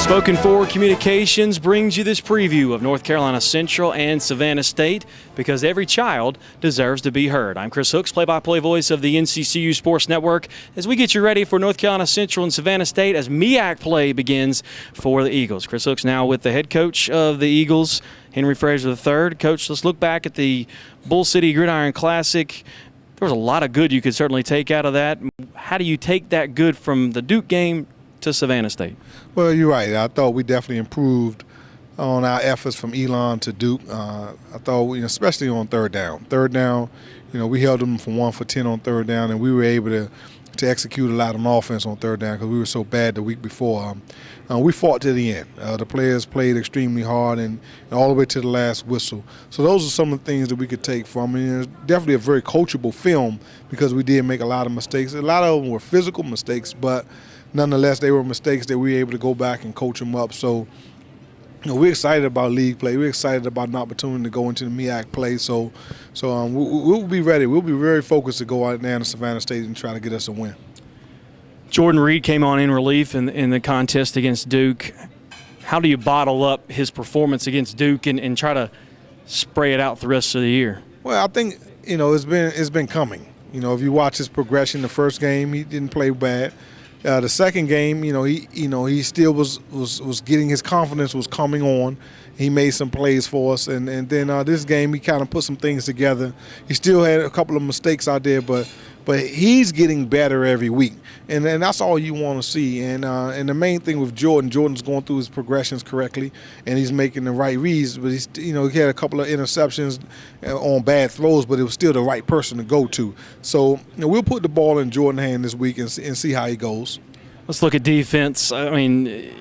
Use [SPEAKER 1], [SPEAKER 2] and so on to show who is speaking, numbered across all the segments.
[SPEAKER 1] Spoken for Communications brings you this preview of North Carolina Central and Savannah State, because every child deserves to be heard. I'm Chris Hooks, play-by-play voice of the NCCU Sports Network, as we get you ready for North Carolina Central and Savannah State as MEAC play begins for the Eagles. Chris Hooks now with the head coach of the Eagles, Henry Fraser III. Coach, let's look back at the Bull City Gridiron Classic. There was a lot of good you could certainly take out of that. How do you take that good from the Duke game to Savannah State?
[SPEAKER 2] Well, you're right. I thought we definitely improved on our efforts from Elon to Duke. I thought, especially on third down. Third down, we held them from 1 for 10 on third down, and we were able to execute a lot on offense on third down because we were so bad the week before. We fought to the end. The players played extremely hard and all the way to the last whistle. So those are some of the things that we could take from. It's definitely a very coachable film because we did make a lot of mistakes. A lot of them were physical mistakes, but nonetheless, they were mistakes that we were able to go back and coach them up. So, we're excited about league play. We're excited about an opportunity to go into the MEAC play. So we'll be ready. We'll be very focused to go out there to Savannah State and try to get us a win.
[SPEAKER 1] Jordan Reed came on in relief in the contest against Duke. How do you bottle up his performance against Duke and try to spray it out the rest of the year?
[SPEAKER 2] Well, I think it's been coming. If you watch his progression, the first game he didn't play bad. The second game, he still was getting his confidence was coming on. He made some plays for us, and then this game he kind of put some things together. He still had a couple of mistakes out there, but he's getting better every week, and that's all you want to see. And the main thing with Jordan's going through his progressions correctly, and he's making the right reads. But he had a couple of interceptions on bad throws, but it was still the right person to go to. So we'll put the ball in Jordan's hand this week and see how he goes.
[SPEAKER 1] Let's look at defense. I mean,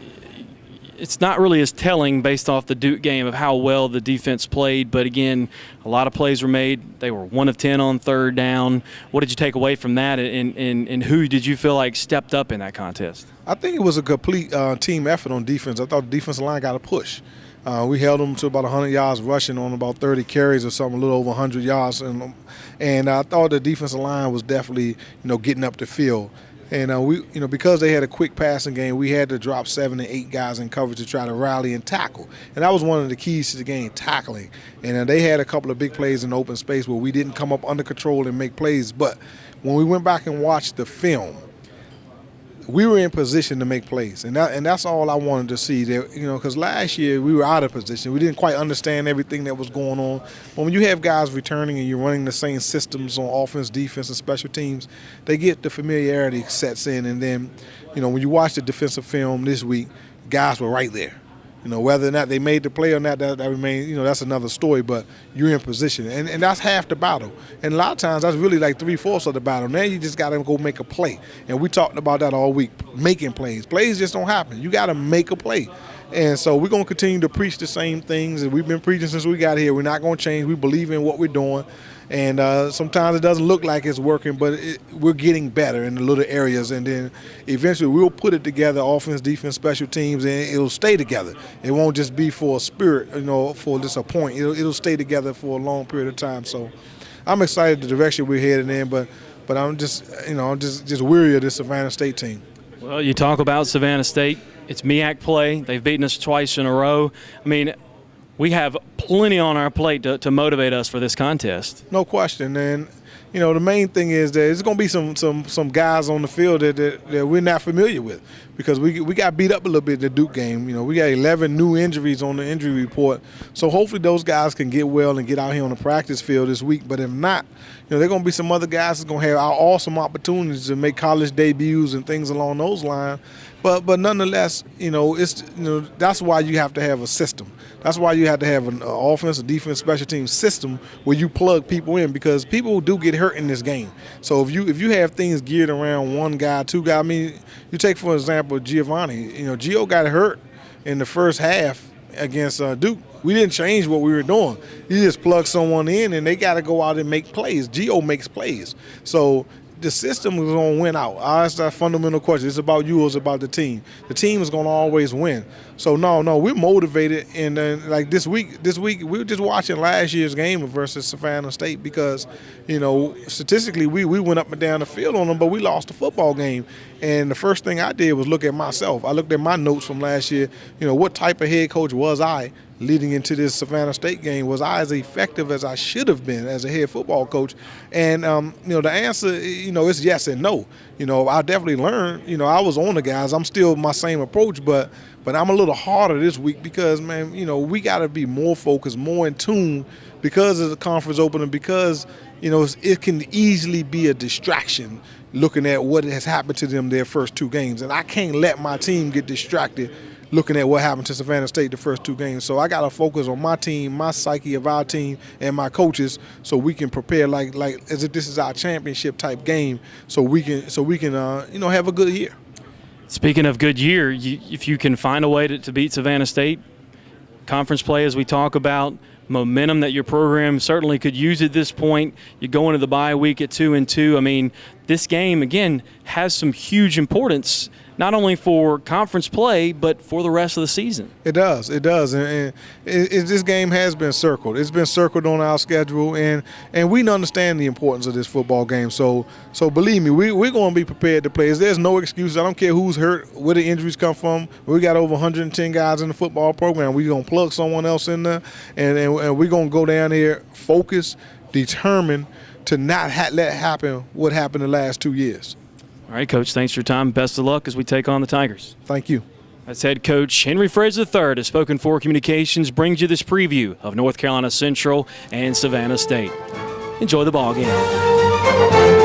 [SPEAKER 1] it's not really as telling based off the Duke game of how well the defense played, but again, a lot of plays were made. They were 1 of 10 on third down. What did you take away from that, and who did you feel like stepped up in that contest?
[SPEAKER 2] I think it was a complete team effort on defense. I thought the defensive line got a push. We held them to about 100 yards rushing on about 30 carries or something, a little over 100 yards, and I thought the defensive line was definitely getting up the field. And we, because they had a quick passing game, we had to drop 7 and 8 guys in coverage to try to rally and tackle. And that was one of the keys to the game, tackling. And they had a couple of big plays in open space where we didn't come up under control and make plays. But when we went back and watched the film, we were in position to make plays, and that's all I wanted to see. Because last year we were out of position. We didn't quite understand everything that was going on. But when you have guys returning and you're running the same systems on offense, defense, and special teams, they get the familiarity sets in. And then, when you watch the defensive film this week, guys were right there. Whether or not they made the play or not, that remains, that's another story, but you're in position. And that's half the battle. And a lot of times that's really like 3/4 of the battle. Now you just got to go make a play. And we talked about that all week, making plays. Plays just don't happen. You got to make a play. And so we're going to continue to preach the same things that we've been preaching since we got here. We're not going to change. We believe in what we're doing. And sometimes it doesn't look like it's working, but we're getting better in the little areas. And then eventually we'll put it together, offense, defense, special teams, and it'll stay together. It won't just be for a spirit, for just a point. It'll stay together for a long period of time. So I'm excited the direction we're heading in, but I'm just, I'm just weary of this Savannah State team.
[SPEAKER 1] Well, you talk about Savannah State. It's MEAC play. They've beaten us twice in a row. I mean, we have plenty on our plate to motivate us for this contest.
[SPEAKER 2] No question. And, the main thing is that there's going to be some guys on the field that we're not familiar with because we got beat up a little bit in the Duke game. We got 11 new injuries on the injury report. So hopefully those guys can get well and get out here on the practice field this week. But if not, there are going to be some other guys that's going to have awesome opportunities to make college debuts and things along those lines. But nonetheless, it's that's why you have to have a system. That's why you have to have an offense, a defense, special team system where you plug people in because people do get hurt in this game. So if you have things geared around one guy, two guys, I mean, you take for example Giovanni. Gio got hurt in the first half against Duke. We didn't change what we were doing. You just plug someone in and they got to go out and make plays. Gio makes plays. So the system is going to win out. That's that fundamental question. It's about you or it's about the team. The team is going to always win. So no, we're motivated. And like this week we were just watching last year's game versus Savannah State because, statistically we went up and down the field on them, but we lost the football game. And the first thing I did was look at myself. I looked at my notes from last year. What type of head coach was I leading into this Savannah State game? Was I as effective as I should have been as a head football coach? And the answer, is yes and no. I definitely learned. I was on the guys. I'm still my same approach, but I'm a little harder this week because, man, we got to be more focused, more in tune because of the conference opening, because it can easily be a distraction looking at what has happened to them their first two games, and I can't let my team get distracted looking at what happened to Savannah State the first two games. So I got to focus on my team, my psyche of our team, and my coaches, so we can prepare like as if this is our championship type game, so we can have a good year.
[SPEAKER 1] Speaking of good year, if you can find a way to beat Savannah State, conference play as we talk about, momentum that your program certainly could use at this point. You go into the bye week at 2-2. I mean, this game, again, has some huge importance, not only for conference play, but for the rest of the season.
[SPEAKER 2] It does. And this game has been circled. It's been circled on our schedule, and we understand the importance of this football game. So believe me, we're going to be prepared to play. There's no excuse. I don't care who's hurt, where the injuries come from. We got over 110 guys in the football program. We're going to plug someone else in there, and we're going to go down there focused, determined to not let happen what happened the last 2 years.
[SPEAKER 1] All right, Coach, thanks for your time. Best of luck as we take on the Tigers.
[SPEAKER 2] Thank you.
[SPEAKER 1] That's head coach Henry Fraser III of Spoken 4 Communications brings you this preview of North Carolina Central and Savannah State. Enjoy the ball game.